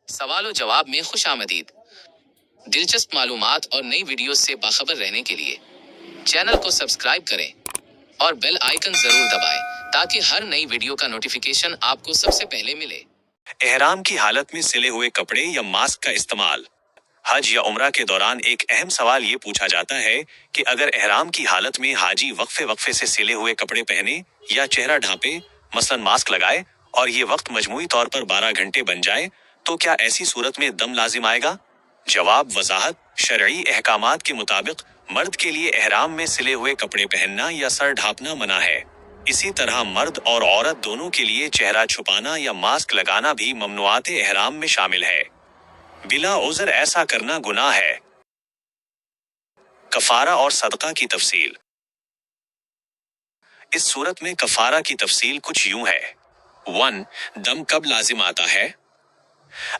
سوال و جواب میں خوش آمدید۔ دلچسپ معلومات اور نئی ویڈیوز سے باخبر رہنے کے لیے چینل کو سبسکرائب کریں اور بیل آئیکن ضرور دبائیں تاکہ ہر نئی ویڈیو کا نوٹیفیکیشن آپ کو سب سے پہلے ملے۔ احرام کی حالت میں سلے ہوئے کپڑے یا ماسک کا استعمال۔ حج یا عمرہ کے دوران ایک اہم سوال یہ پوچھا جاتا ہے کہ اگر احرام کی حالت میں حاجی وقفے سے سلے ہوئے کپڑے پہنے یا چہرہ ڈھانپے، مثلاً ماسک لگائے، اور یہ وقت مجموعی طور پر 12 گھنٹے بن جائے تو کیا ایسی صورت میں دم لازم آئے گا؟ جواب وضاحت: شرعی احکامات کے مطابق مرد کے لیے احرام میں سلے ہوئے کپڑے پہننا یا سر ڈھانپنا منع ہے۔ اسی طرح مرد اور عورت دونوں کے لیے چہرہ چھپانا یا ماسک لگانا بھی ممنوعات احرام میں شامل ہے۔ بلا عذر ایسا کرنا گناہ ہے۔ کفارہ اور صدقہ کی تفصیل۔ اس صورت میں کفارہ کی تفصیل کچھ یوں ہے۔ 1. دم کب لازم آتا ہے؟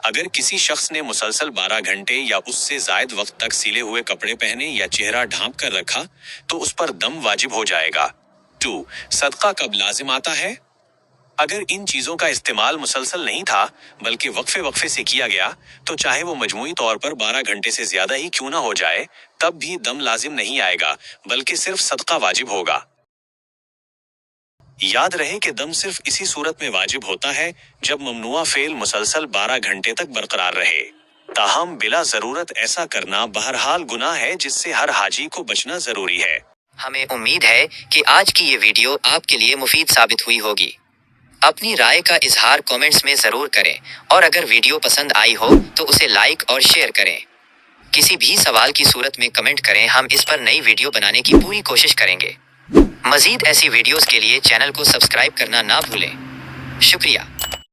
اگر کسی شخص نے مسلسل 12 گھنٹے یا اس سے زائد وقت تک سلے ہوئے کپڑے پہنے یا چہرہ ڈھانپ کر رکھا تو اس پر دم واجب ہو جائے گا۔ 2. صدقہ کب لازم آتا ہے؟ اگر ان چیزوں کا استعمال مسلسل نہیں تھا بلکہ وقفے سے کیا گیا تو چاہے وہ مجموعی طور پر 12 گھنٹے سے زیادہ ہی کیوں نہ ہو جائے تب بھی دم لازم نہیں آئے گا بلکہ صرف صدقہ واجب ہوگا۔ یاد رہے کہ دم صرف اسی صورت میں واجب ہوتا ہے جب ممنوعہ فعل مسلسل 12 گھنٹے تک برقرار رہے۔ تاہم بلا ضرورت ایسا کرنا بہرحال گناہ ہے جس سے ہر حاجی کو بچنا ضروری ہے۔ ہمیں امید ہے کہ آج کی یہ ویڈیو آپ کے لیے مفید ثابت ہوئی ہوگی۔ اپنی رائے کا اظہار کومنٹس میں ضرور کریں اور اگر ویڈیو پسند آئی ہو تو اسے لائک اور شیئر کریں۔ کسی بھی سوال کی صورت میں کمنٹ کریں، ہم اس پر نئی ویڈیو بنانے کی پوری کوشش کریں گے۔ مزید ایسی ویڈیوز کے لیے چینل کو سبسکرائب کرنا نہ بھولیں۔ شکریہ۔